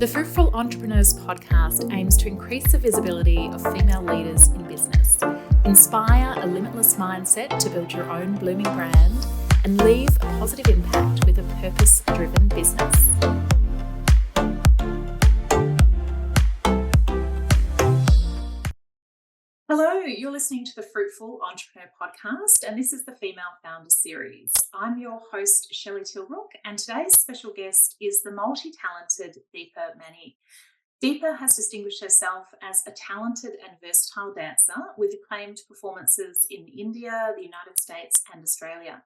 The Fruitful Entrepreneurs Podcast aims to increase the visibility of female leaders in business, inspire a limitless mindset to build your own blooming brand, and leave a positive impact with a purpose-driven business. Hello, you're listening to the Fruitful Entrepreneur Podcast, and this is the Female Founder Series. I'm your host, Shelley Tilbrook, and today's special guest is the multi-talented Deepa Mani. Deepa has distinguished herself as a talented and versatile dancer with acclaimed performances in India, the United States, and Australia.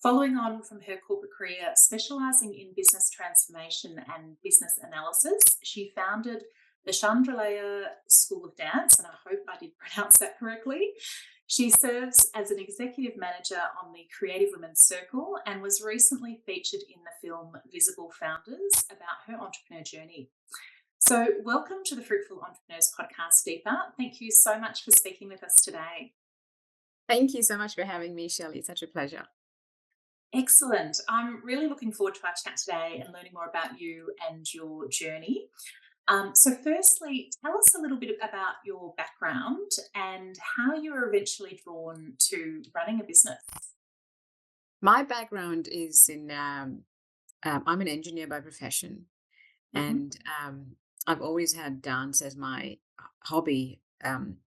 Following on from her corporate career, specialising in business transformation and business analysis, she founded the Chandralaya School of Dance, and I hope I did pronounce that correctly. She serves as an executive manager on the Creative Women's Circle and was recently featured in the film Visible Founders about her entrepreneur journey. So welcome to the Fruitful Entrepreneurs Podcast, Deepa. Thank you so much for speaking with us today. Thank you so much for having me, Shelley. It's such a pleasure. Excellent. I'm really looking forward to our chat today and learning more about you and your journey. So firstly, tell us a little bit about your background and how you were eventually drawn to running a business. My background is I'm an engineer by profession, and I've always had dance as my hobby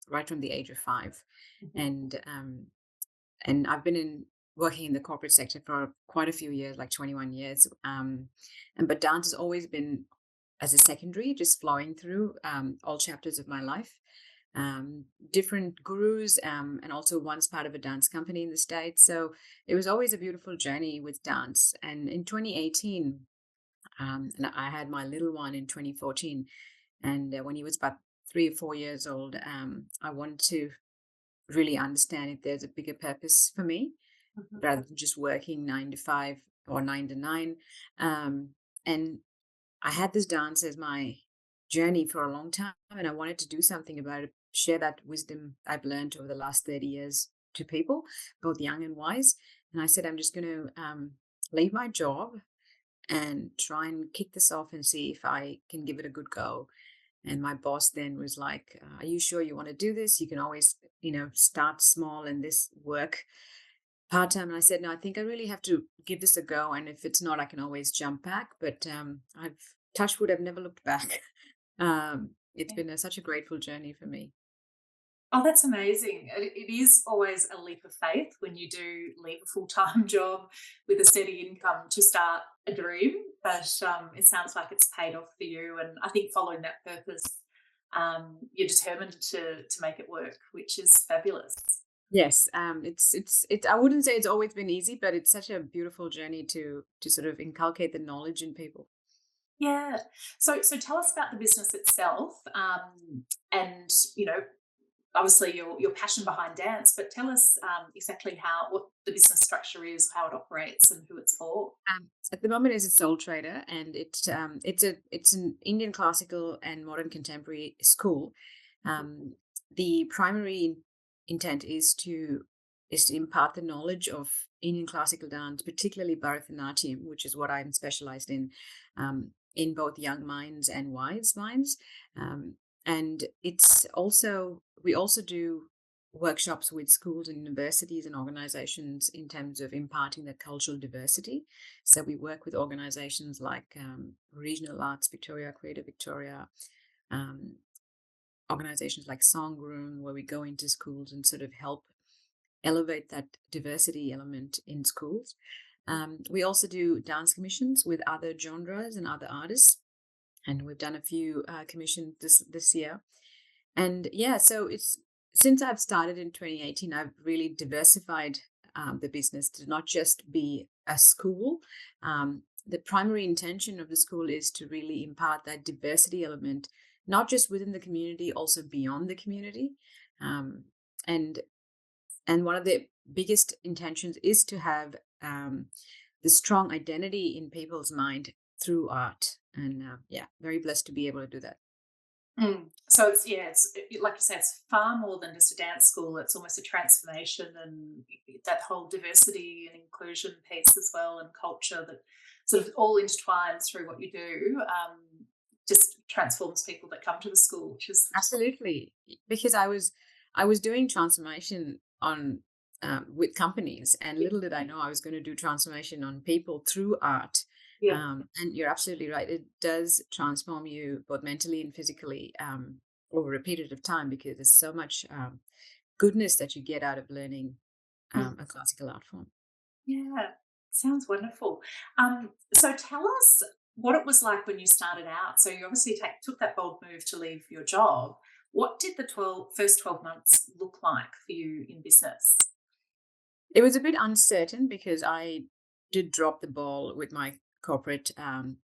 right from the age of 5. And I've been working in the corporate sector for quite a few years, like 21 years. But dance has always been as a secondary, just flowing through all chapters of my life. Different gurus, and also once part of a dance company in the States. So it was always a beautiful journey with dance. And in 2018, and I had my little one in 2014. And when he was about 3 or 4 years old, I wanted to really understand if there's a bigger purpose for me, rather than just working 9 to 5 or 9 to 9. And I had this dance as my journey for a long time, and I wanted to do something about it, share that wisdom I've learned over the last 30 years to people, both young and wise. And I said, I'm just going to leave my job and try and kick this off and see if I can give it a good go. And my boss then was like, are you sure you want to do this? You can always, start small and this work part-time. And I said, no, I think I really have to give this a go. And if it's not, I can always jump back. But I've touched wood, I've never looked back. It's been such a grateful journey for me. Oh, that's amazing. It is always a leap of faith when you do leave a full-time job with a steady income to start a dream. But it sounds like it's paid off for you. And I think following that purpose, you're determined to make it work, which is fabulous. Yes, it's I wouldn't say it's always been easy, but it's such a beautiful journey to sort of inculcate the knowledge in people. Yeah. So tell us about the business itself, and obviously your passion behind dance, but tell us exactly what the business structure is, how it operates, and who it's for. At the moment, is a sole trader, and it's an Indian classical and modern contemporary school. The primary intent is to impart the knowledge of Indian classical dance, particularly Bharatanatyam, which is what I'm specialized in both young minds and wise minds. And we also do workshops with schools and universities and organizations in terms of imparting the cultural diversity. So we work with organizations like Regional Arts Victoria, Creative Victoria, organizations like Songroom, where we go into schools and sort of help elevate that diversity element in schools. We also do dance commissions with other genres and other artists, and we've done a few commissions this year. And so it's since I've started in 2018, I've really diversified the business to not just be a school. The primary intention of the school is to really impart that diversity element, not just within the community, also beyond the community. And one of the biggest intentions is to have the strong identity in people's mind through art. And very blessed to be able to do that. So it's like you said, it's far more than just a dance school. It's almost a transformation, and that whole diversity and inclusion piece as well, and culture that sort of all intertwines through what you do. just transforms people that come to the school, which is Absolutely, because I was doing transformation on with companies, and little did I know I was going to do transformation on people through art. yeah. And you're absolutely right; it does transform you both mentally and physically over a period of time, because there's so much goodness that you get out of learning Mm. a classical art form. Yeah, sounds wonderful. So tell us what it was like when you started out. So you obviously took that bold move to leave your job. What did the first 12 months look like for you in business? It was a bit uncertain because I did drop the ball with my corporate,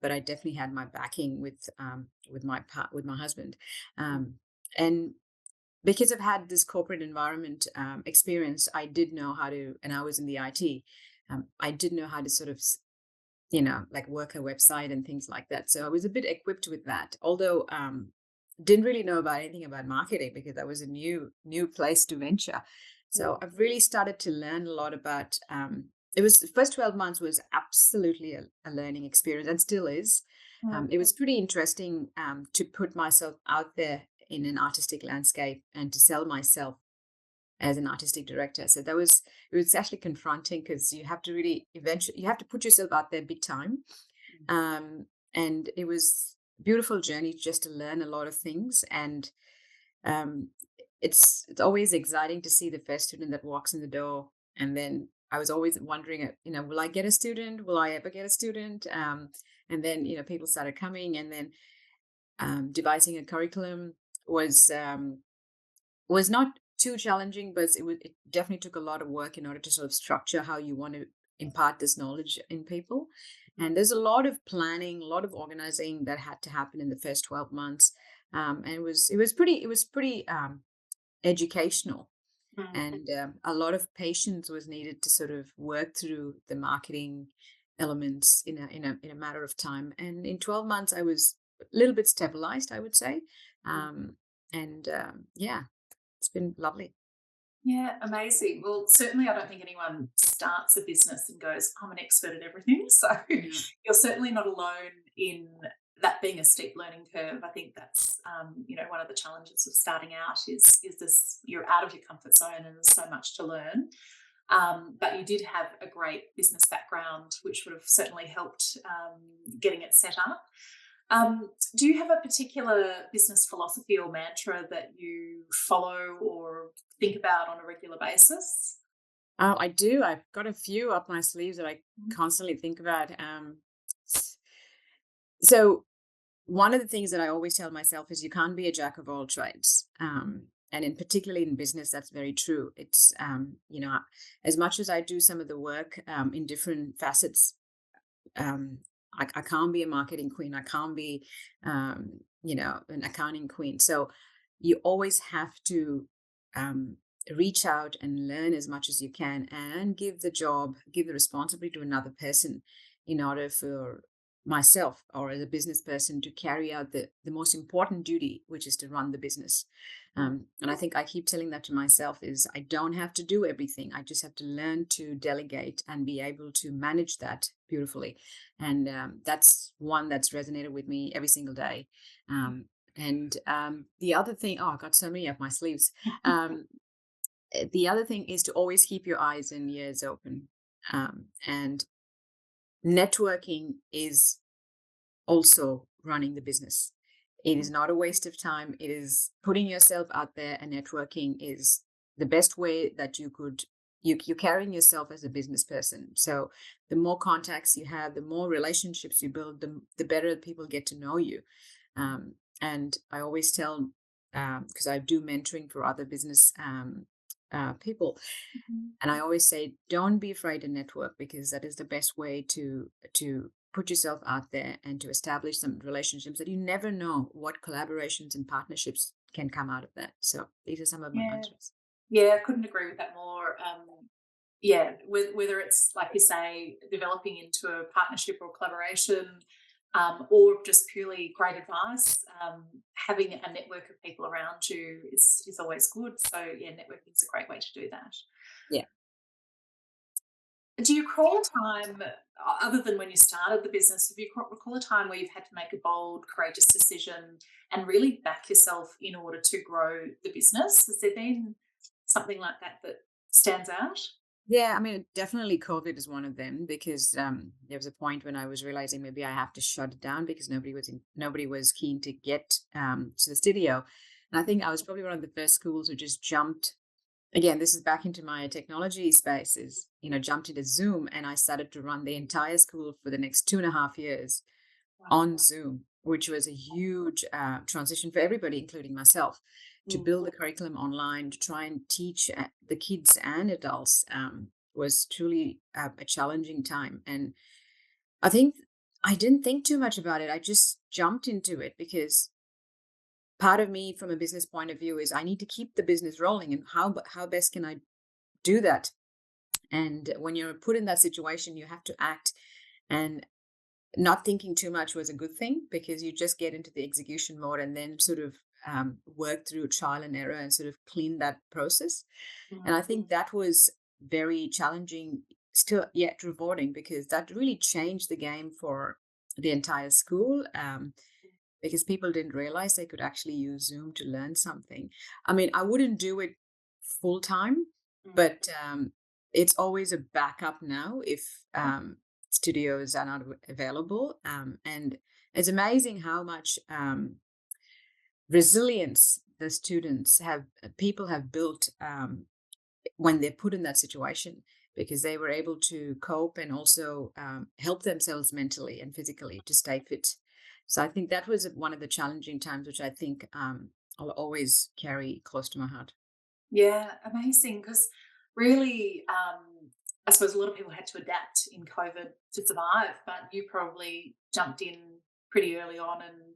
but I definitely had my backing with my husband, um, and because I've had this corporate environment experience, I did know how to, and I was in the IT. I did know how to sort of like work a website and things like that. So I was a bit equipped with that. Although didn't really know about anything about marketing because that was a new place to venture. Yeah. So I've really started to learn a lot about. It was the first 12 months was absolutely a learning experience and still is. Mm. It was pretty interesting to put myself out there in an artistic landscape and to sell myself as an artistic director. So it was actually confronting because you have to really eventually you have to put yourself out there big time. Um, and it was a beautiful journey just to learn a lot of things. And um, it's always exciting to see the first student that walks in the door. And then I was always wondering, will I get a student? Will I ever get a student? And then people started coming, and then devising a curriculum was was not too challenging, but it definitely took a lot of work in order to sort of structure how you want to impart this knowledge in people. And there's a lot of planning, a lot of organizing that had to happen in the first 12 months. And it was pretty educational, Mm. and a lot of patience was needed to sort of work through the marketing elements in a matter of time. And in 12 months, I was a little bit stabilized, I would say. And yeah, it's been lovely. Yeah, amazing. Well, certainly, I don't think anyone starts a business and goes, I'm an expert at everything. So Yeah. you're certainly not alone in that being a steep learning curve. I think that's, one of the challenges of starting out is this, you're out of your comfort zone and there's so much to learn. But you did have a great business background, which would have certainly helped getting it set up. Do you have a particular business philosophy or mantra that you follow or think about on a regular basis? I do. I've got a few up my sleeves that I Mhm. constantly think about. So one of the things that I always tell myself is you can't be a jack of all trades. And in particularly in business, that's very true. It's as much as I do some of the work in different facets, um, I can't be a marketing queen. I can't be, an accounting queen. So you always have to um, reach out and learn as much as you can and give the responsibility to another person in order for myself or as a business person to carry out the most important duty, which is to run the business. And I think I keep telling that to myself is I don't have to do everything. I just have to learn to delegate and be able to manage that beautifully. And that's one that's resonated with me every single day. And the other thing, oh, I got so many up my sleeves. Um, the other thing is to always keep your eyes and ears open. And networking is also running the business. It is not a waste of time. It is putting yourself out there, and networking is the best way that you're carrying yourself as a business person. So the more contacts you have, the more relationships you build, the better people get to know you. And I always tell, because I do mentoring for other business people, Mhm. and I always say, don't be afraid to network, because that is the best way to put yourself out there and to establish some relationships that you never know what collaborations and partnerships can come out of that. So these are some of my Yeah, mantras. yeah, I couldn't agree with that more. Yeah, whether it's like you say, developing into a partnership or collaboration, or just purely great advice, having a network of people around you is always good. So yeah, networking is a great way to do that. Yeah. Do you recall a time, other than when you started the business, have you recall a time where you've had to make a bold, courageous decision and really back yourself in order to grow the business? Has there been something like that that stands out? Yeah, I mean, definitely COVID is one of them because there was a point when I was realizing maybe I have to shut it down because nobody was keen to get to the studio. And I think I was probably one of the first schools who just jumped. Again, this is back into my technology spaces, jumped into Zoom, and I started to run the entire school for the next 2.5 years on Wow. Zoom, which was a huge transition for everybody, including myself, to Mm. build the curriculum online, to try and teach the kids and adults was truly a challenging time. And I think I didn't think too much about it. I just jumped into it because part of me, from a business point of view, is I need to keep the business rolling. And how best can I do that? And when you're put in that situation, you have to act. And not thinking too much was a good thing because you just get into the execution mode and then sort of work through trial and error and sort of clean that process. And I Mm. think that was very challenging, still yet rewarding, because that really changed the game for the entire school. Because people didn't realize they could actually use Zoom to learn something. I mean, I wouldn't do it full time, Mm. but it's always a backup now if studios are not available. And it's amazing how much resilience the students have, people have built when they're put in that situation, because they were able to cope and also help themselves mentally and physically to stay fit. So I think that was one of the challenging times, which I think I'll always carry close to my heart. Yeah, amazing. Because really, I suppose a lot of people had to adapt in COVID to survive, but you probably jumped in pretty early on and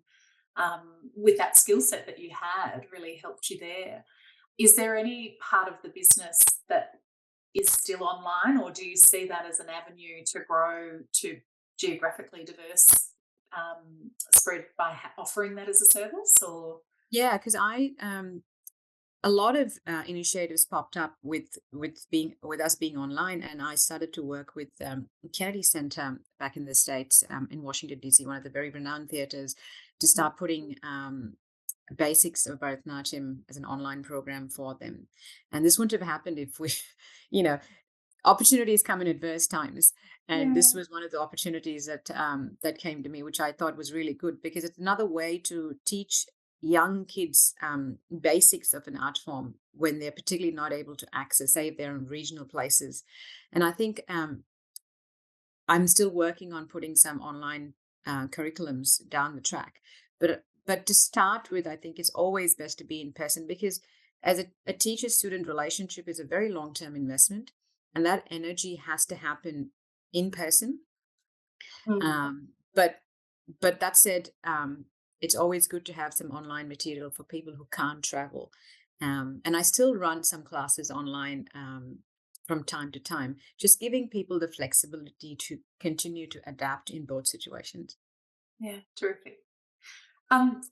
with that skill set that you had really helped you there. Is there any part of the business that is still online, or do you see that as an avenue to grow to geographically diverse spread by offering that as a service? Or Yeah, because a lot of initiatives popped up with us being online, and I started to work with Kennedy Center back in the States, in Washington D.C., one of the very renowned theaters, to start putting basics of Bharatanatyam as an online program for them. And this wouldn't have happened if we, you know, opportunities come in adverse times. And yeah, this was one of the opportunities that came to me, which I thought was really good because it's another way to teach young kids basics of an art form when they're particularly not able to access, say, if they're in regional places. And I think I'm still working on putting some online curriculums down the track. But to start with, I think it's always best to be in person because as a teacher-student relationship is a very long-term investment, and that energy has to happen in person. mm, But that said, it's always good to have some online material for people who can't travel. And I still run some classes online from time to time, just giving people the flexibility to continue to adapt in both situations. yeah, terrific.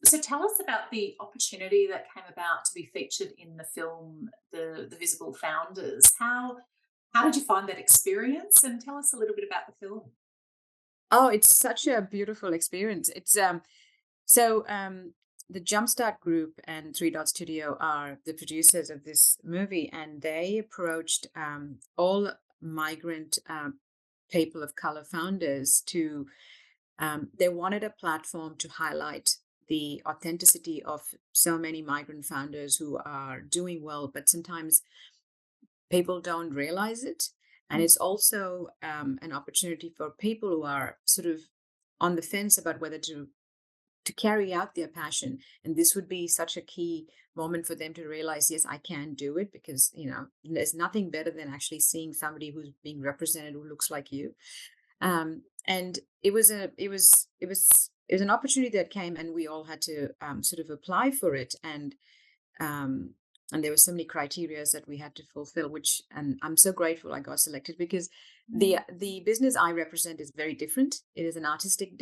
So tell us about the opportunity that came about to be featured in the film, the Visible Founders. How did you find that experience? And tell us a little bit about the film. Oh, it's such a beautiful experience. It's so the Jumpstart Group and Three Dot Studio are the producers of this movie, and they approached all migrant people of color founders to. They wanted a platform to highlight the authenticity of so many migrant founders who are doing well, but sometimes people don't realize it. And Mm. it's also an opportunity for people who are sort of on the fence about whether to carry out their passion. And this would be such a key moment for them to realize, yes, I can do it, because there's nothing better than actually seeing somebody who's being represented who looks like you. And it was an opportunity that came, and we all had to sort of apply for it. Um, and there were so many criterias that we had to fulfill, which, and I'm so grateful I got selected, because the business I represent is very different. It is an artistic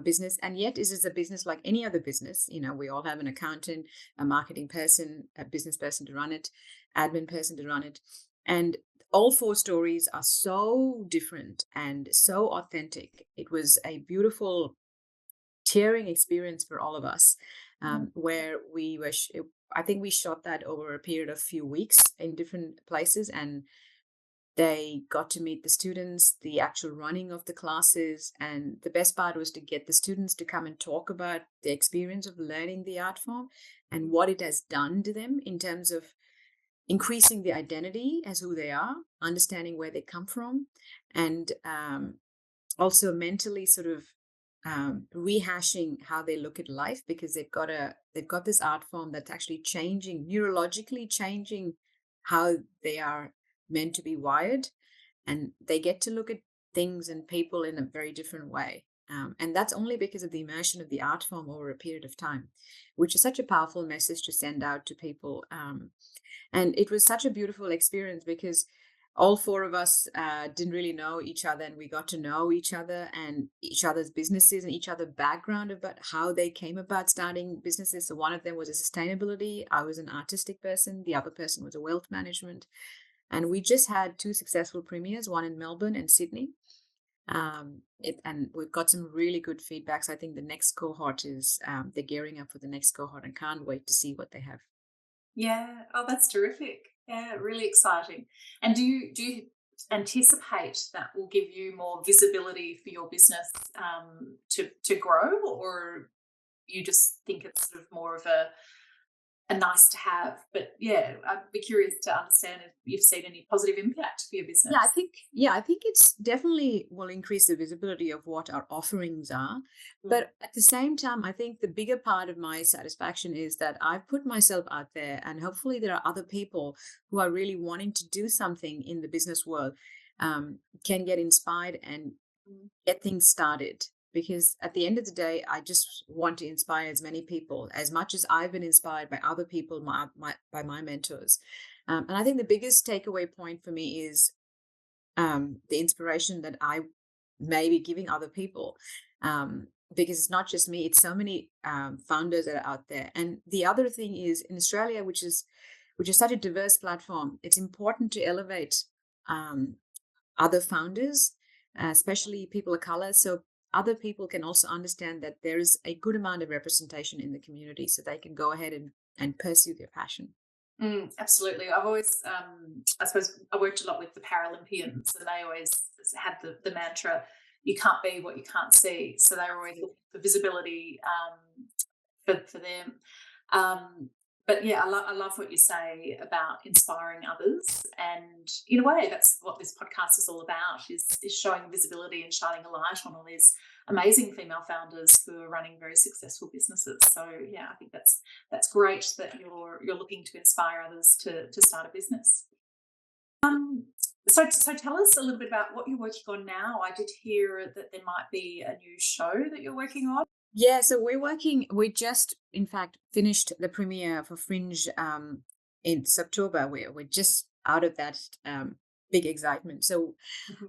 business, and yet it is a business like any other business. We all have an accountant, a marketing person, a business person to run it, admin person to run it, and all four stories are so different and so authentic. It was a beautiful, tearing experience for all of us, where we were. I think we shot that over a period of few weeks in different places, and they got to meet the students, the actual running of the classes, and the best part was to get the students to come and talk about the experience of learning the art form and what it has done to them in terms of increasing the identity as who they are, understanding where they come from, and also mentally sort of rehashing how they look at life, because they've got this art form that's actually changing, neurologically changing how they are meant to be wired, and they get to look at things and people in a very different way. And that's only because of the immersion of the art form over a period of time, which is such a powerful message to send out to people. And it was such a beautiful experience because all four of us didn't really know each other, and we got to know each other and each other's businesses and each other background about how they came about starting businesses. So one of them was a sustainability, I was an artistic person, the other person was a wealth management. And we just had two successful premieres, one in Melbourne and Sydney. And we've got some really good feedbacks. I think the next cohort is they're gearing up for the next cohort and can't wait to see what they have. Yeah. Oh, that's terrific. Yeah, really exciting. And do you anticipate that will give you more visibility for your business to grow, or you just think it's sort of more of a nice to have? But yeah, I'd be curious to understand if you've seen any positive impact for your Yeah, business. I think it's definitely will increase the visibility of what our offerings are. Mm. But at the same time, I think the bigger part of my satisfaction is that I've put myself out there, and hopefully there are other people who are really wanting to do something in the business world, can get inspired and Mm. get things started. Because at the end of the day, I just want to inspire as many people as much as I've been inspired by other people, by my mentors. And I think the biggest takeaway point for me is the inspiration that I may be giving other people. Because it's not just me, it's so many founders that are out there. And the other thing is in Australia, which is such a diverse platform, it's important to elevate um, other founders, especially people of color. So other people can also understand that there is a good amount of representation in the community so they can go ahead and pursue their passion. Absolutely. I've always, I suppose, I worked a lot with the Paralympians, and they always had the mantra, "You can't be what you can't see." So they're always looking for visibility for them. Um, but yeah, I love what you say about inspiring others, and in a way, that's what this podcast is all about: is showing visibility and shining a light on all these amazing female founders who are running very successful businesses. So yeah, I think that's great that you're looking to inspire others to start a business. So tell us a little bit about what you're working on now. I did hear that there might be a new show that you're working on. Yeah, so we just, in fact, finished the premiere for Fringe in October. We're just out of that big excitement. So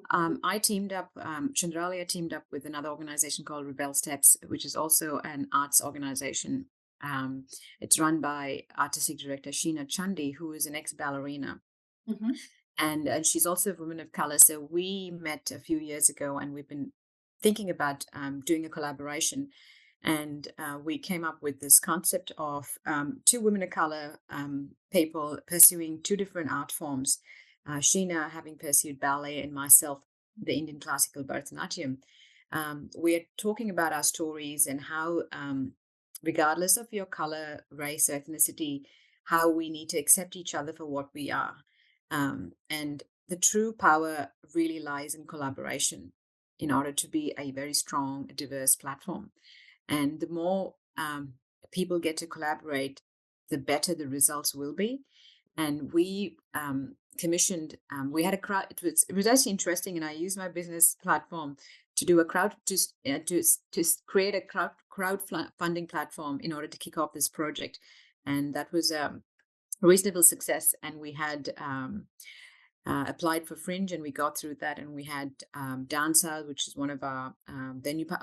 I teamed up, Chandralaya teamed up with another organization called Rebel Steps, which is also an arts organization. It's run by artistic director Sheena Chandi, who is an ex-ballerina. Mm-hmm. And she's also a woman of color. So we met a few years ago, and we've been thinking about doing a collaboration. And we came up with this concept of two women of color people pursuing two different art forms. Sheena having pursued ballet, and myself the Indian classical Bharatanatyam. We're talking about our stories and how, regardless of your color, race, or ethnicity, how we need to accept each other for what we are. And the true power really lies in collaboration in order to be a very strong, diverse platform. And the more people get to collaborate, the better the results will be. And we commissioned, we had a crowd. It was actually interesting, and I used my business platform to do a crowd to create a crowdfunding platform in order to kick off this project, and that was reasonable success. And we had applied for Fringe, and we got through that. And we had Dancehouse, which is one of our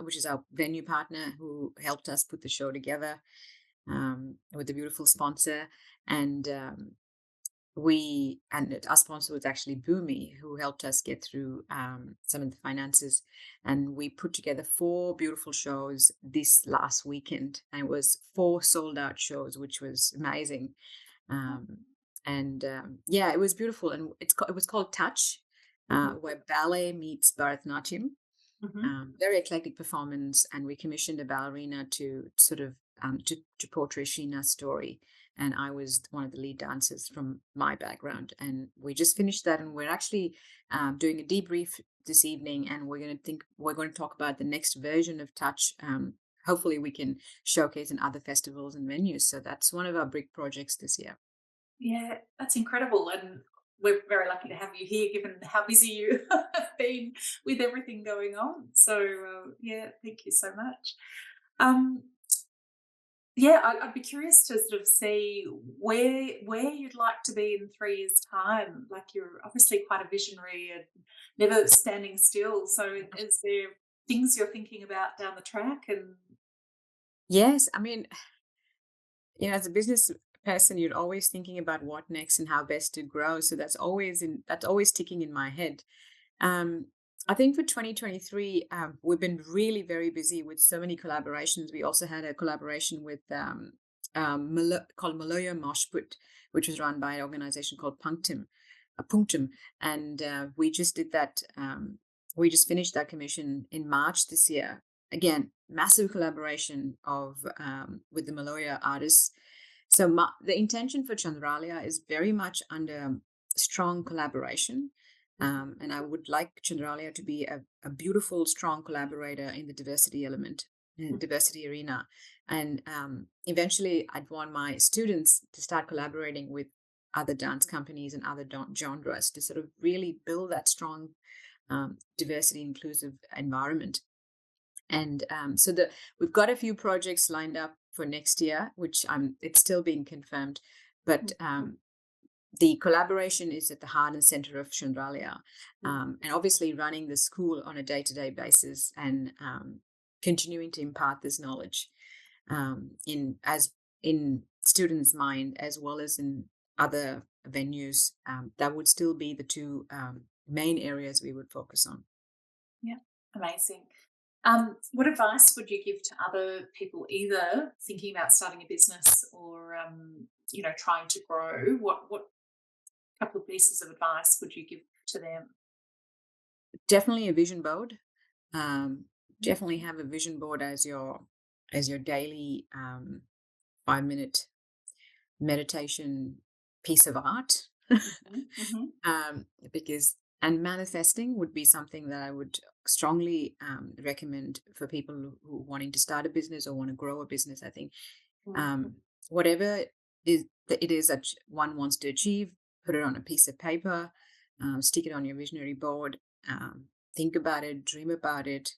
which is our venue partner, who helped us put the show together with a beautiful sponsor. And and our sponsor was actually Boomi, who helped us get through some of the finances. And we put together 4 beautiful shows this last weekend. And it was 4 sold out shows, which was amazing. Um, yeah, it was beautiful. And it was called Touch, Mhm. where ballet meets Bharatanatyam. Mhm. Very eclectic performance, and we commissioned a ballerina to sort of to portray Sheena's story, and I was one of the lead dancers from my background, and we just finished that, and we're actually doing a debrief this evening, and we're going to talk about the next version of Touch. Hopefully, we can showcase in other festivals and venues. So that's one of our big projects this year. Yeah, that's incredible. And we're very lucky to have you here, given how busy you have been with everything going on. So, yeah, thank you so much. Um, yeah, I'd be curious to sort of see where you'd like to be in 3 years' time. Like, you're obviously quite a visionary and never standing still. So, is there things you're thinking about down the track? And Yes, I mean, as a business person, you're always thinking about what next and how best to grow. So that's always ticking in my head. Um, I think for 2023, we've been really very busy with so many collaborations. We also had a collaboration with called Maloya Moshput, which was run by an organization called Punctum, and we just did that. We just finished that commission in March this year. Again, massive collaboration of with the Maloya artists. So the intention for Chandralaya is very much under strong collaboration. And I would like Chandralaya to be a beautiful, strong collaborator in the diversity element, in diversity arena. And eventually, I'd want my students to start collaborating with other dance companies and other genres to sort of really build that strong diversity inclusive environment. And we've got a few projects lined up for next year, which it's still being confirmed, but the collaboration is at the heart and center of Chandralaya, and obviously running the school on a day-to-day basis and continuing to impart this knowledge in students' mind as well as in other venues. That would still be the two main areas we would focus on. yeah, amazing. What advice would you give to other people, either thinking about starting a business or trying to grow? What couple of pieces of advice would you give to them? Definitely a vision board. Um, Definitely have a vision board as your daily 5 minute meditation piece of art. Mhm, mhm, Because and manifesting would be something that I would strongly recommend for people who wanting to start a business or want to grow a business. I think mm, um, whatever it is that one wants to achieve, put it on a piece of paper, stick it on your visionary board, think about it, dream about it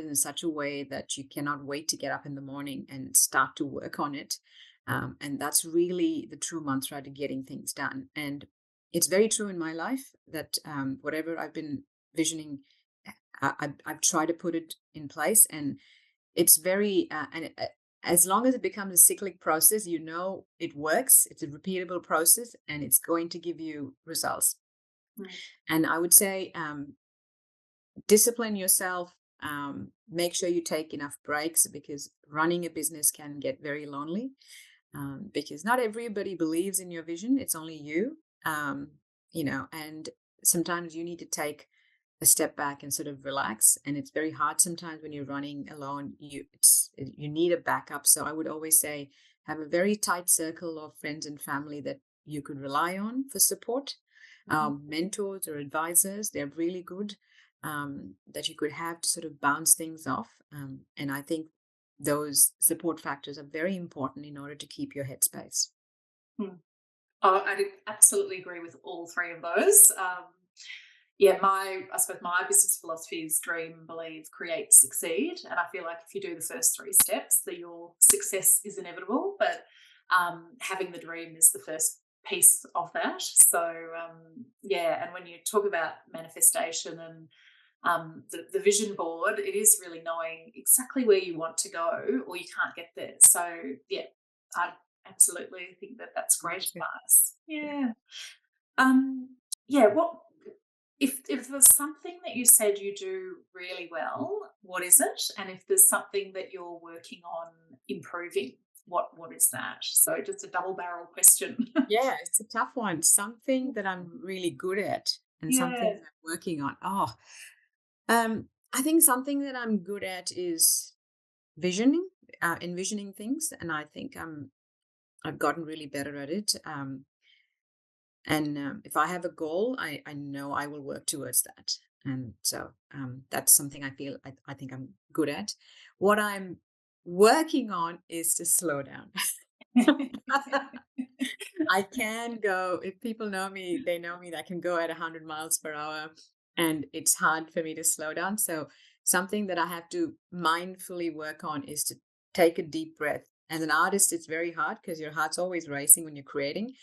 in such a way that you cannot wait to get up in the morning and start to work on it. And that's really the true mantra to getting things done. And it's very true in my life that whatever I've been visioning, I've tried to put it in place. And it's as long as it becomes a cyclic process, it works, it's a repeatable process, and it's going to give you results. mm, And I would say, discipline yourself, make sure you take enough breaks because running a business can get very lonely, because not everybody believes in your vision. It's only you, and sometimes you need to take a step back and sort of relax. And it's very hard sometimes when you're running alone. You need a backup. So I would always say have a very tight circle of friends and family that you could rely on for support. mhm. Mentors or advisors, they're really good, that you could have to sort of bounce things off. And I think those support factors are very important in order to keep your headspace. Mm. Oh, absolutely agree with all three of those. Yeah, I suppose my business philosophy is dream, believe, create, succeed, and I feel like if you do the first three steps, that your success is inevitable. But having the dream is the first piece of that. So yeah, and when you talk about manifestation and the vision board, it is really knowing exactly where you want to go, or you can't get there. So yeah, I Absolutely. I think that that's great That's good. advice. Yeah. Yeah. Um, yeah, what if there's something that you said you do really well, what is it? And if there's something that you're working on improving, what is that? So just a double barrel question. Yeah, it's a tough one. Something that I'm really good at and something Yeah. that I'm working on. I think something that I'm good at is visioning, envisioning things, and I think I've gotten really better at it. And if I have a goal, I know I will work towards that. And so that's something I think I'm good at. What I'm working on is to slow down. I can go, if people know me, they know me that I can go at 100 miles per hour, and it's hard for me to slow down. So something that I have to mindfully work on is to take a deep breath. As an artist, it's very hard because your heart's always racing when you're creating.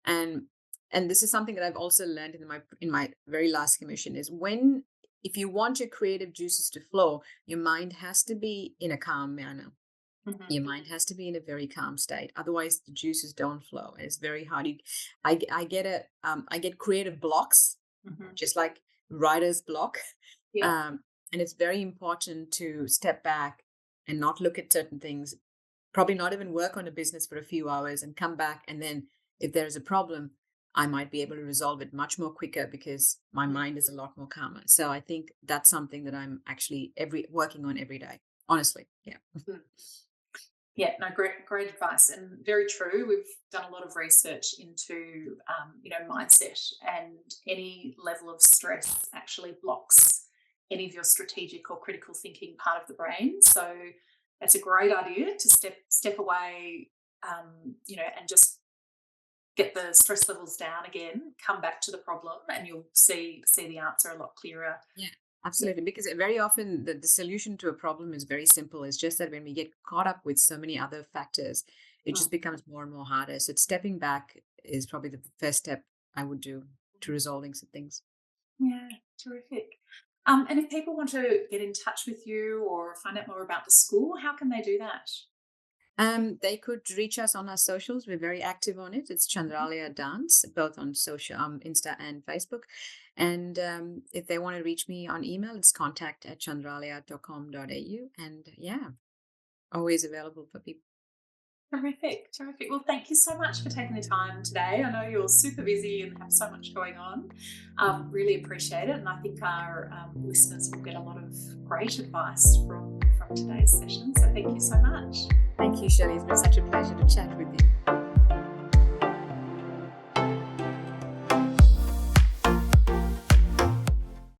And and this is something that I've also learned in my very last commission is when if you want your creative juices to flow, your mind has to be in a calm manner. Mhm. Your mind has to be in a very calm state. Otherwise, the juices don't flow. It's very hard. I get creative blocks, Mhm. just like writer's block. Yeah. And it's very important to step back and not look at certain things, probably not even work on a business for a few hours and come back. And then if there's a problem, I might be able to resolve it much more quicker because my Mhm. mind is a lot more calmer. So I think that's something that I'm actually every working on every day. Honestly. Yeah. Mm. Yeah, no, great advice, and very true. We've done a lot of research into, mindset, and any level of stress actually blocks any of your strategic or critical thinking part of the brain. So that's a great idea to step away, and just get the stress levels down again. Come back to the problem, and you'll see the answer a lot clearer. Yeah, Yeah. absolutely. Because very often the solution to a problem is very simple. It's just that when we get caught up with so many other factors, it Mm. just becomes more and more harder. So stepping back is probably the first step I would do to resolving some things. Yeah, terrific. And if people want to get in touch with you or find out more about the school, how can they do that? They could reach us on our socials. We're very active on it. It's Mhm. Chandralaya Dance, both on social, Insta and Facebook. And if they want to reach me on email, it's contact@chandralaya.com.au. And yeah, always available for people. Terrific, terrific. Well, thank you so much for taking the time today. I know you're super busy and have so much going on. Really appreciate it, and I think our listeners will get a lot of great advice from today's session. So thank you so much. Thank you, Shelley. It's been such a pleasure to chat with you.